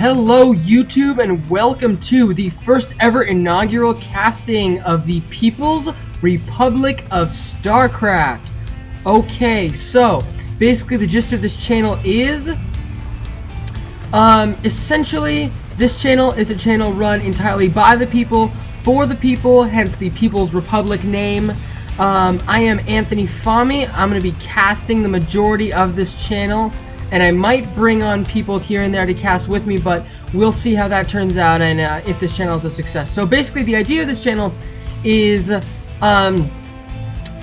Hello YouTube and welcome to the first ever inaugural casting of the People's Republic of StarCraft. Okay, so basically the gist of this channel is essentially this channel is a channel run entirely by the people, for the people, hence the People's Republic name. I am Anthony Fami. I'm going to be casting the majority of this channel. And I might bring on people here and there to cast with me, but we'll see how that turns out and if this channel is a success. So basically the idea of this channel is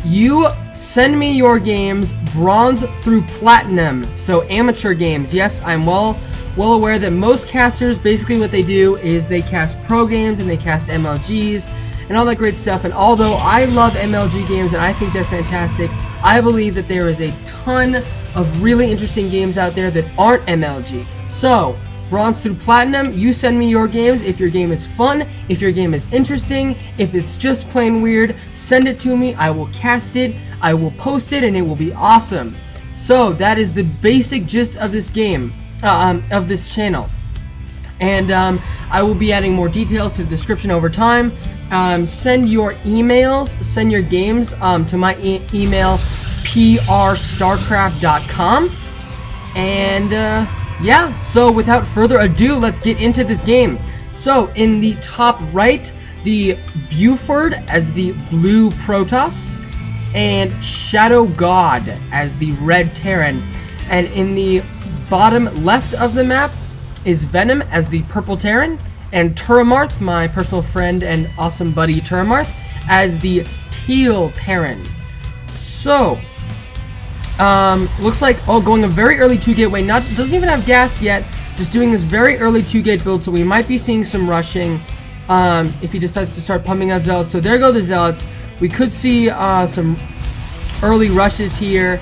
you send me your games bronze through platinum, so amateur games. Yes, I'm well aware that most casters, basically what they do is they cast pro games and they cast MLGs and all that great stuff. And although I love MLG games and I think they're fantastic, I believe that there is a ton of really interesting games out there that aren't MLG. So, bronze through platinum, you send me your games. If your game is fun, if your game is interesting, if it's just plain weird, send it to me. I will cast it, I will post it, and it will be awesome. So, that is the basic gist of this game, of this channel. And I will be adding more details to the description over time. Send your emails, send your games to my email, PRStarcraft.com. And yeah, so without further ado, let's get into this game. So in the top right, the Buford as the blue Protoss, and Shadow God as the red Terran. And in the bottom left of the map is Venom as the purple Terran, and Turamarth, my personal friend and awesome buddy Turamarth, as the teal Terran. So, looks like, going a very early 2-gate way, doesn't even have gas yet, just doing this very early 2-gate build, so we might be seeing some rushing, if he decides to start pumping out Zealots. So there go the Zealots. We could see, some early rushes here,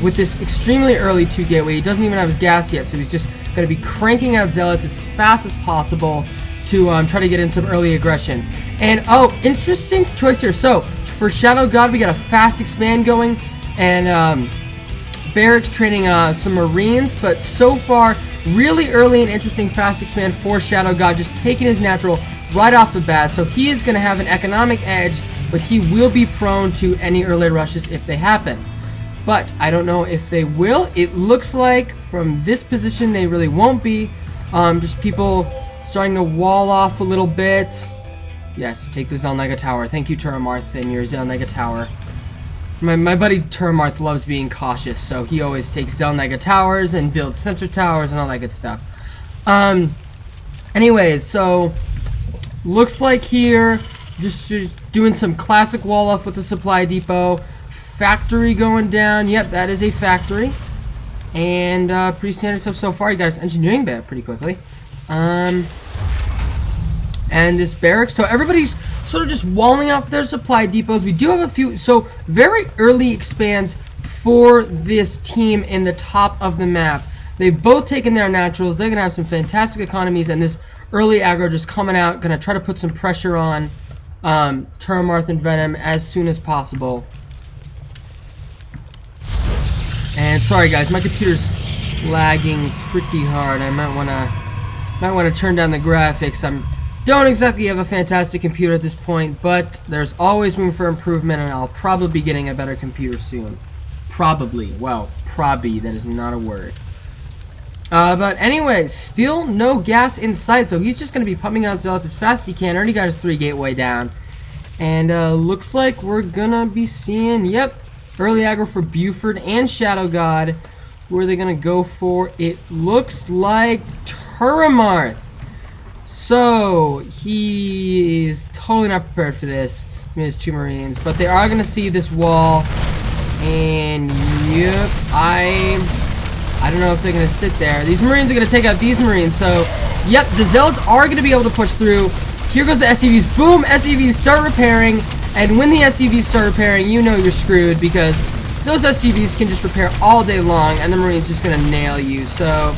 with this extremely early 2-gate way. He doesn't even have his gas yet, so he's just going to be cranking out Zealots as fast as possible to try to get in some early aggression. And interesting choice here. So for Shadow God, we got a fast expand going, and Barracks training some Marines, but so far really early and interesting fast expand for Shadow God, just taking his natural right off the bat. So he is going to have an economic edge, but he will be prone to any early rushes if they happen. But I don't know if they will. It looks like from this position they really won't be. Just people starting to wall off a little bit. Yes, take the Zelnega Tower. Thank you, Turamarth, and your Zelnega Tower. My buddy Turamarth loves being cautious, so he always takes Zelnega Towers and builds sensor towers and all that good stuff. Anyways, so looks like here just doing some classic wall off with the supply depot. Factory going down. Yep, that is a factory. And pretty standard stuff so far. You got his engineering bit pretty quickly. And this barracks. So everybody's sort of just walling off their supply depots. We do have a few, so very early expands for this team in the top of the map. They've both taken their naturals. They're gonna have some fantastic economies, and this early aggro just coming out, gonna try to put some pressure on Turamarth and Venom as soon as possible. And sorry guys, my computer's lagging pretty hard. I might wanna turn down the graphics. Don't exactly have a fantastic computer at this point, but there's always room for improvement, and I'll probably be getting a better computer soon. Probably. Well, probably, that is not a word. But anyways, still no gas in sight, so he's just gonna be pumping out Zealots as fast as he can. Already got his 3-gate way down. And looks like we're gonna be seeing, yep, early aggro for Buford and Shadow God. Who are they going to go for? It looks like Turamarth. So, he is totally not prepared for this. He has 2 Marines. But they are going to see this wall. And, yep, I don't know if they're going to sit there. These Marines are going to take out these Marines. So, yep, the Zealots are going to be able to push through. Here goes the SCVs. Boom! SCVs start repairing. And when the SCVs start repairing, you know you're screwed, because those SCVs can just repair all day long, and the Marine's just gonna nail you. So,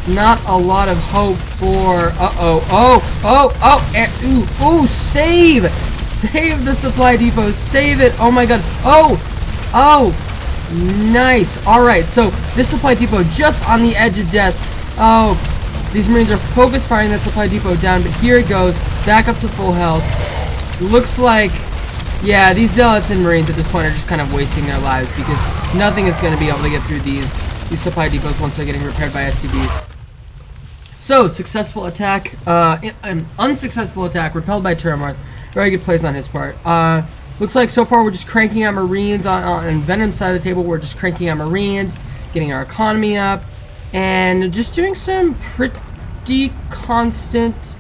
not a lot of hope for. Save! Save the supply depot. Save it. Oh my god. Nice. All right. So this supply depot just on the edge of death. These Marines are focus firing that supply depot down, but here it goes, back up to full health. Looks like, yeah, these Zealots and Marines at this point are just kind of wasting their lives because nothing is going to be able to get through these supply depots once they're getting repaired by SCBs. So, successful attack, an unsuccessful attack, repelled by Terramarth. Very good plays on his part. Looks like so far we're just cranking out Marines on Venom's side of the table. We're just cranking out Marines, getting our economy up, and just doing some pretty constant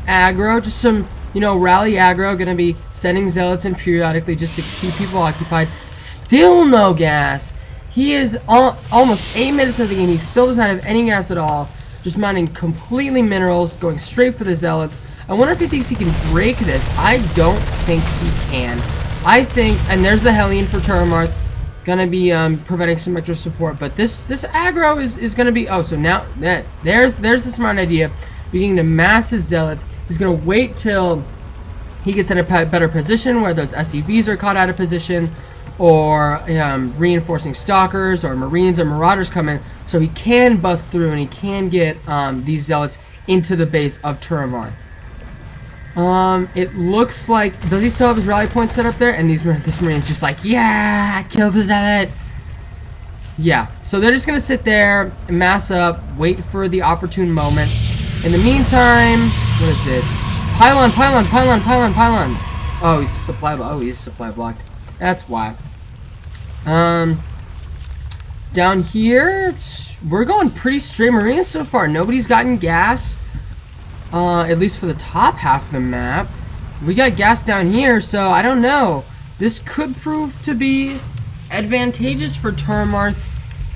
aggro. Just some, you know, rally aggro. Gonna be sending Zealots in periodically just to keep people occupied. Still no gas. He is almost 8 minutes into the game. He still does not have any gas at all. Just mining completely minerals, going straight for the Zealots. I wonder if he thinks he can break this. I don't think he can. I think, and there's the Hellion for Terramarth, gonna be providing some extra support. But this aggro is gonna be. Oh, so now there's the smart idea. Beginning to mass his Zealots. He's gonna wait till he gets in a better position where those SCVs are caught out of position, or reinforcing stalkers or Marines or Marauders come in, so he can bust through and he can get these Zealots into the base of Terramarth. It looks like, does he still have his rally point set up there? And this Marine's just like, yeah, kill the Zealot. Yeah, so they're just gonna sit there, mass up, wait for the opportune moment. In the meantime, what is this? Pylon. Oh, he's supply blocked. That's why. Down here, we're going pretty straight Marines so far. Nobody's gotten gas. At least for the top half of the map. We got gas down here, so I don't know. This could prove to be advantageous for Terramarth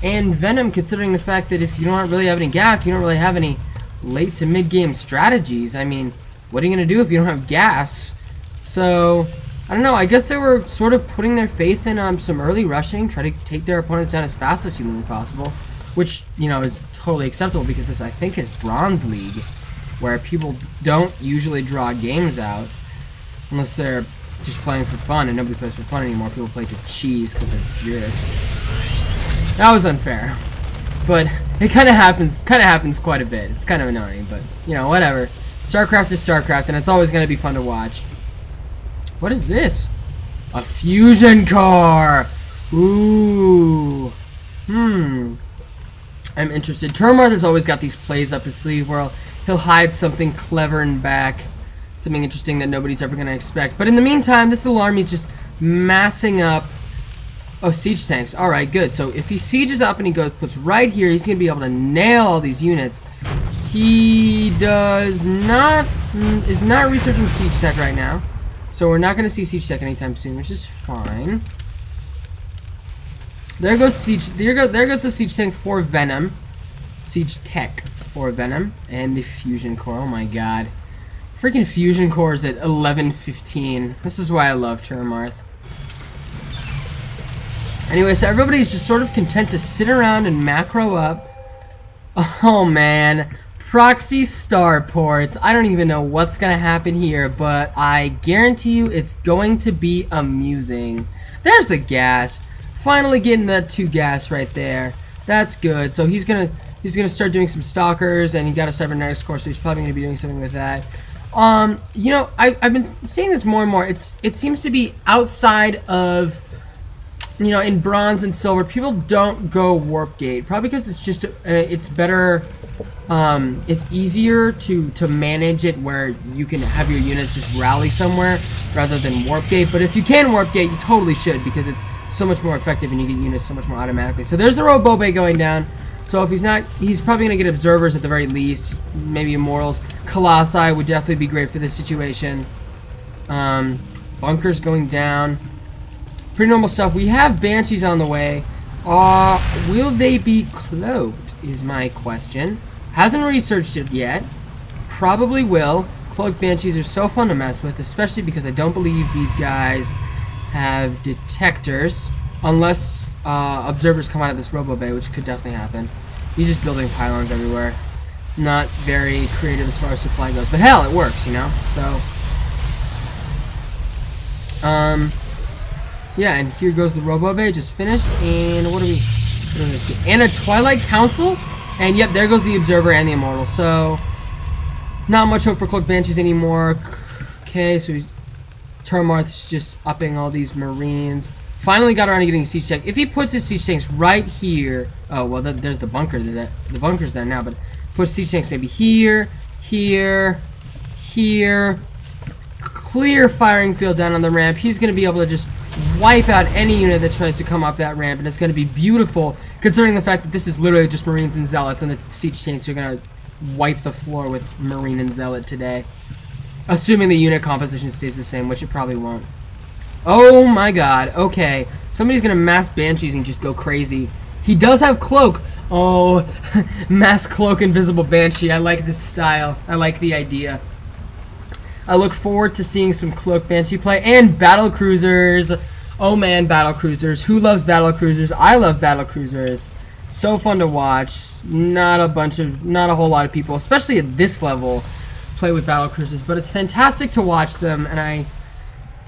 and Venom, considering the fact that if you don't really have any gas, you don't really have any late to mid-game strategies. I mean, what are you going to do if you don't have gas? So, I don't know. I guess they were sort of putting their faith in some early rushing, try to take their opponents down as fast as humanly possible, which, you know, is totally acceptable because this, I think, is Bronze League, where people don't usually draw games out unless they're just playing for fun, and nobody plays for fun anymore. People play to cheese because they're jerks. That was unfair, but it kind of happens quite a bit. It's kind of annoying, but you know, whatever. StarCraft is StarCraft, and it's always going to be fun to watch. What is this? A fusion core. Ooh. I'm interested. Terramarth has always got these plays up his sleeve where he'll hide something clever in back, something interesting that nobody's ever going to expect. But in the meantime, this little army's just massing up. Oh, siege tanks. All right, good. So if he sieges up and he puts right here, he's going to be able to nail all these units. He is not researching siege tech right now, so we're not going to see siege tech anytime soon, which is fine. There goes siege. There goes the siege tank for Venom. Siege tech for Venom and the fusion core. Oh my god, freaking fusion cores at 11:15. This is why I love Terramarth. Anyway, so everybody's just sort of content to sit around and macro up. Oh man, proxy starports. I don't even know what's gonna happen here, but I guarantee you it's going to be amusing. There's the gas. Finally getting that 2 gas right there. That's good. So he's gonna start doing some stalkers, and he got a cybernetics core, so he's probably gonna be doing something with that. You know, I've been seeing this more and more. It seems to be outside of, you know, in bronze and silver, people don't go warp gate, probably because it's just it's better. It's easier to manage it where you can have your units just rally somewhere rather than warp gate. But if you can warp gate, you totally should, because it's so much more effective and you get units so much more automatically. So there's the Robobe going down. So if he's not, he's probably going to get observers at the very least, maybe immortals. Colossi would definitely be great for this situation. Bunkers going down. Pretty normal stuff. We have Banshees on the way. Will they be cloaked is my question. Hasn't researched it yet. Probably will. Cloaked Banshees are so fun to mess with, especially because I don't believe these guys have detectors, unless observers come out of this Robo-Bay, which could definitely happen. He's just building pylons everywhere. Not very creative as far as supply goes, but hell, it works, you know? So, yeah, and here goes the Robo-Bay, just finished, and what do we see? And a Twilight Council? And yep, there goes the Observer and the Immortal. So, not much hope for Cloak Banshees anymore. Okay, so Termarth's just upping all these Marines. Finally got around to getting a siege tank. If he puts his siege tanks right here... Oh, well, there's the bunker. The bunker's there now, but puts siege tanks maybe here, here, here. Clear firing field down on the ramp. He's going to be able to just wipe out any unit that tries to come up that ramp, and it's going to be beautiful, considering the fact that this is literally just Marines and Zealots, and the siege tanks are going to wipe the floor with Marine and Zealot today. Assuming the unit composition stays the same, which it probably won't. Oh my god, okay. Somebody's going to mass Banshees and just go crazy. He does have Cloak. Oh, mass Cloak Invisible Banshee. I like this style. I like the idea. I look forward to seeing some Cloak Banshee play and battle cruisers. Oh man, battle cruisers. Who loves battle cruisers? I love battle cruisers. So fun to watch. Not a whole lot of people, especially at this level, play with battle cruisers, but it's fantastic to watch them. And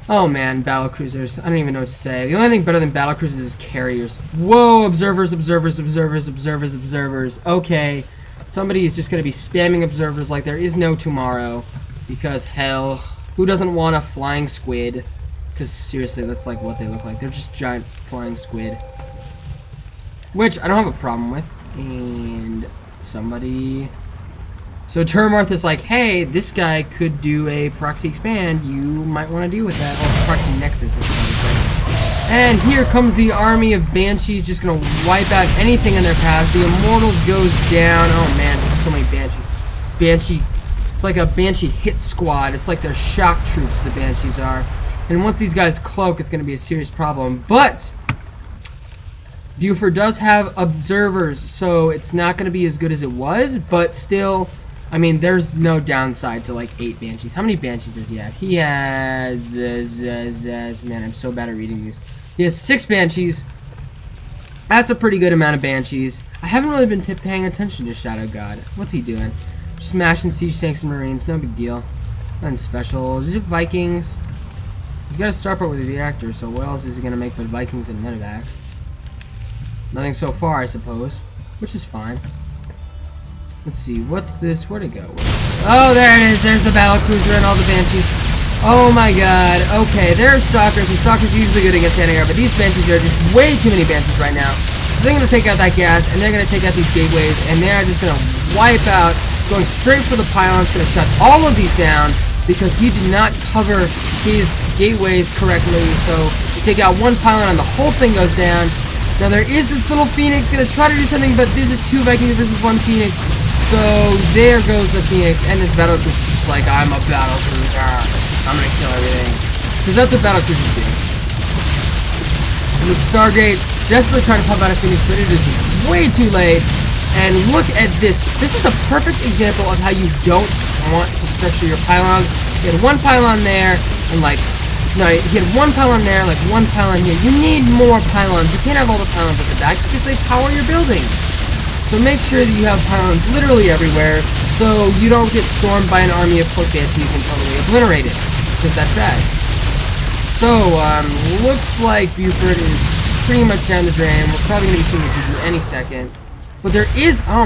oh man, battle cruisers. I don't even know what to say. The only thing better than battle cruisers is carriers. Whoa, observers, observers, observers, observers, observers. Okay, somebody is just going to be spamming observers like there is no tomorrow. Because, hell, who doesn't want a flying squid? Because, seriously, that's like what they look like. They're just giant flying squid. Which I don't have a problem with. And somebody... So Termarth is like, hey, this guy could do a proxy expand. You might want to deal with that. Oh, proxy nexus is what and here comes the army of Banshees, just going to wipe out anything in their path. The Immortal goes down. Oh, man, there's so many Banshees. Banshee... It's like a Banshee hit squad. It's like they're shock troops, the Banshees are. And once these guys cloak, it's going to be a serious problem. But Buford does have observers, so it's not going to be as good as it was. But still, I mean, there's no downside to like 8 Banshees. How many Banshees does he have? He has... man, I'm so bad at reading these. He has 6 Banshees. That's a pretty good amount of Banshees. I haven't really been paying attention to Shadow God. What's he doing? Smashing siege tanks and Marines, no big deal. Nothing special. Is it Vikings? He's got a starport with a reactor, so what else is he gonna make but Vikings and Medivacs? Nothing so far, I suppose. Which is fine. Let's see, what's this? Where'd it go? Oh, there it is! There's the battle cruiser and all the Banshees. Oh my god. Okay, there are Stalkers, and Stalkers are usually good against anti-air, but these Banshees are just way too many Banshees right now. So they're gonna take out that gas, and they're gonna take out these gateways, and they're just gonna wipe out. Going straight for the pylons, going to shut all of these down because he did not cover his gateways correctly. So you take out one pylon and the whole thing goes down. Now there is this little Phoenix going to try to do something, but this is 2 Vikings versus 1 Phoenix. So there goes the Phoenix, and this battle cruiser is just like, I'm a battle cruiser. I'm going to kill everything. Because that's what battle cruisers do. And the Stargate desperately trying to pop out a Phoenix, but it is way too late. And look at this. This is a perfect example of how you don't want to structure your pylons. You had 1 pylon there, and like, no, you had 1 pylon there, like 1 pylon here. You need more pylons. You can't have all the pylons at the back because they power your building. So make sure that you have pylons literally everywhere, so you don't get stormed by an army of Cloak Banshees and totally obliterated, because that's bad. So, looks like Buford is pretty much down the drain. We're probably going to be seeing a GG any second. But there is... Oh